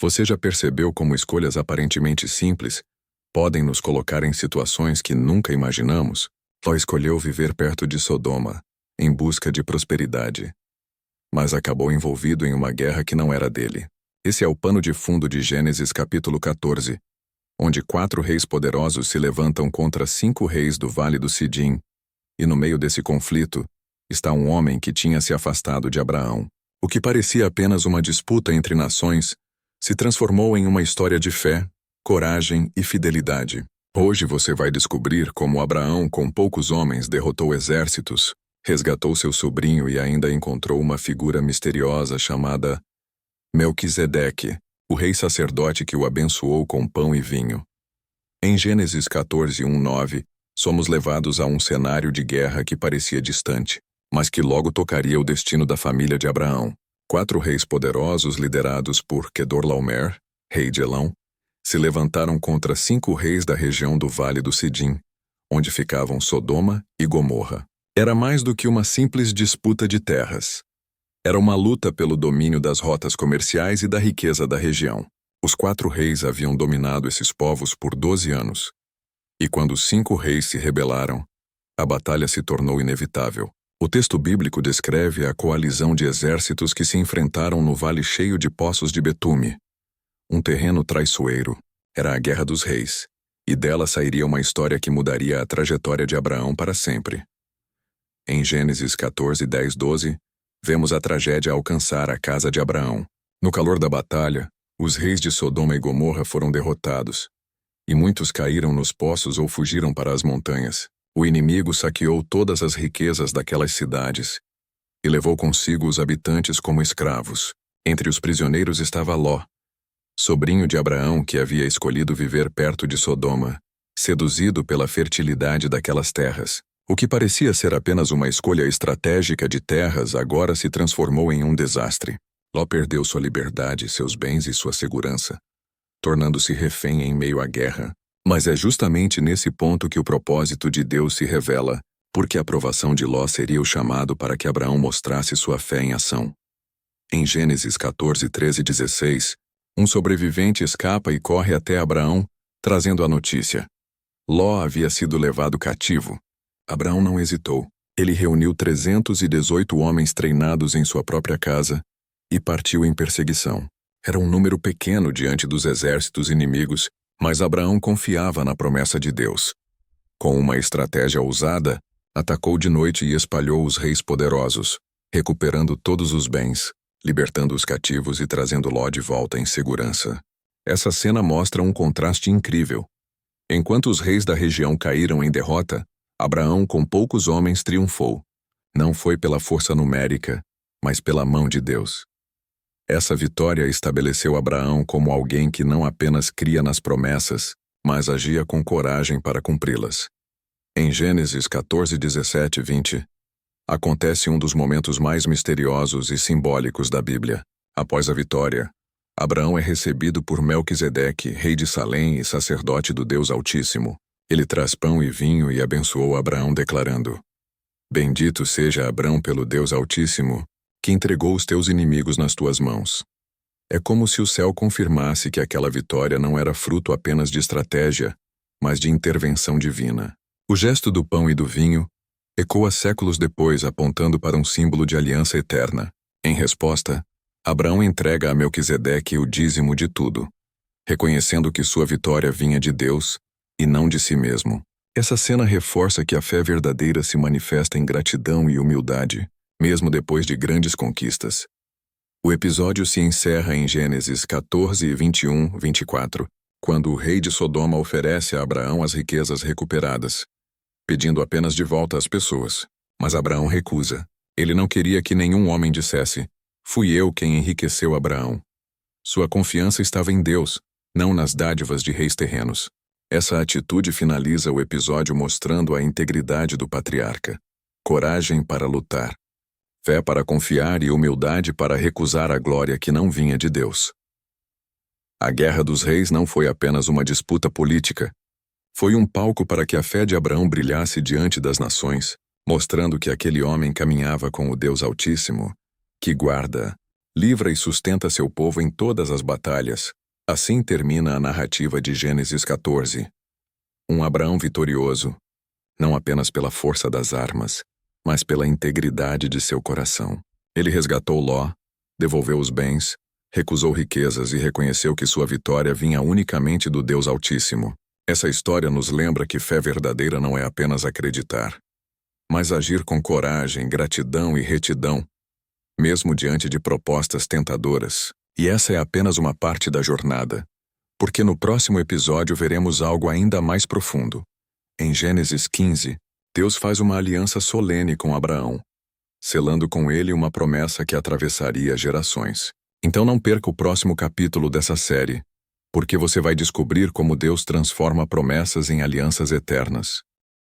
Você já percebeu como escolhas aparentemente simples podem nos colocar em situações que nunca imaginamos? Ló escolheu viver perto de Sodoma, em busca de prosperidade. Mas acabou envolvido em uma guerra que não era dele. Esse é o pano de fundo de Gênesis capítulo 14, onde 4 reis poderosos se levantam contra 5 reis do Vale do Sidim, e no meio desse conflito está um homem que tinha se afastado de Abraão. O que parecia apenas uma disputa entre nações se transformou em uma história de fé, coragem e fidelidade. Hoje você vai descobrir como Abraão, com poucos homens, derrotou exércitos, resgatou seu sobrinho e ainda encontrou uma figura misteriosa chamada Melquisedeque, o rei sacerdote que o abençoou com pão e vinho. Em Gênesis 14, 1-9, somos levados a um cenário de guerra que parecia distante, mas que logo tocaria o destino da família de Abraão. 4 reis poderosos liderados por Quedorlaomer, rei de Elão, se levantaram contra 5 reis da região do Vale do Sidim, onde ficavam Sodoma e Gomorra. Era mais do que uma simples disputa de terras. Era uma luta pelo domínio das rotas comerciais e da riqueza da região. Os 4 reis haviam dominado esses povos por 12 anos. E quando os 5 reis se rebelaram, a batalha se tornou inevitável. O texto bíblico descreve a coalizão de exércitos que se enfrentaram no vale cheio de poços de betume. Um terreno traiçoeiro. Era a Guerra dos Reis, e dela sairia uma história que mudaria a trajetória de Abraão para sempre. Em Gênesis 14, 10, 12, vemos a tragédia alcançar a casa de Abraão. No calor da batalha, os reis de Sodoma e Gomorra foram derrotados, e muitos caíram nos poços ou fugiram para as montanhas. O inimigo saqueou todas as riquezas daquelas cidades e levou consigo os habitantes como escravos. Entre os prisioneiros estava Ló, sobrinho de Abraão que havia escolhido viver perto de Sodoma, seduzido pela fertilidade daquelas terras. O que parecia ser apenas uma escolha estratégica de terras agora se transformou em um desastre. Ló perdeu sua liberdade, seus bens e sua segurança, tornando-se refém em meio à guerra. Mas é justamente nesse ponto que o propósito de Deus se revela, porque a aprovação de Ló seria o chamado para que Abraão mostrasse sua fé em ação. Em Gênesis 14, 13 e 16, um sobrevivente escapa e corre até Abraão, trazendo a notícia. Ló havia sido levado cativo. Abraão não hesitou. Ele reuniu 318 homens treinados em sua própria casa e partiu em perseguição. Era um número pequeno diante dos exércitos inimigos, mas Abraão confiava na promessa de Deus. Com uma estratégia ousada, atacou de noite e espalhou os reis poderosos, recuperando todos os bens, libertando os cativos e trazendo Ló de volta em segurança. Essa cena mostra um contraste incrível. Enquanto os reis da região caíram em derrota, Abraão, com poucos homens, triunfou. Não foi pela força numérica, mas pela mão de Deus. Essa vitória estabeleceu Abraão como alguém que não apenas cria nas promessas, mas agia com coragem para cumpri-las. Em Gênesis 14, 17 e 20, acontece um dos momentos mais misteriosos e simbólicos da Bíblia. Após a vitória, Abraão é recebido por Melquisedeque, rei de Salém e sacerdote do Deus Altíssimo. Ele traz pão e vinho e abençoou Abraão declarando: Bendito seja Abraão pelo Deus Altíssimo, que entregou os teus inimigos nas tuas mãos. É como se o céu confirmasse que aquela vitória não era fruto apenas de estratégia, mas de intervenção divina. O gesto do pão e do vinho ecoa séculos depois, apontando para um símbolo de aliança eterna. Em resposta, Abraão entrega a Melquisedeque o dízimo de tudo, reconhecendo que sua vitória vinha de Deus e não de si mesmo. Essa cena reforça que a fé verdadeira se manifesta em gratidão e humildade, mesmo depois de grandes conquistas. O episódio se encerra em Gênesis 14, 21, 24, quando o rei de Sodoma oferece a Abraão as riquezas recuperadas, pedindo apenas de volta as pessoas. Mas Abraão recusa. Ele não queria que nenhum homem dissesse: fui eu quem enriqueceu Abraão. Sua confiança estava em Deus, não nas dádivas de reis terrenos. Essa atitude finaliza o episódio mostrando a integridade do patriarca. Coragem para lutar. Fé para confiar e humildade para recusar a glória que não vinha de Deus. A Guerra dos Reis não foi apenas uma disputa política. Foi um palco para que a fé de Abraão brilhasse diante das nações, mostrando que aquele homem caminhava com o Deus Altíssimo, que guarda livra e sustenta seu povo em todas as batalhas. Assim termina a narrativa de Gênesis 14. Um Abraão vitorioso, não apenas pela força das armas, mas pela integridade de seu coração. Ele resgatou Ló, devolveu os bens, recusou riquezas e reconheceu que sua vitória vinha unicamente do Deus Altíssimo. Essa história nos lembra que fé verdadeira não é apenas acreditar, mas agir com coragem, gratidão e retidão, mesmo diante de propostas tentadoras. E essa é apenas uma parte da jornada, porque no próximo episódio veremos algo ainda mais profundo. Em Gênesis 15, Deus faz uma aliança solene com Abraão, selando com ele uma promessa que atravessaria gerações. Então não perca o próximo capítulo dessa série, porque você vai descobrir como Deus transforma promessas em alianças eternas.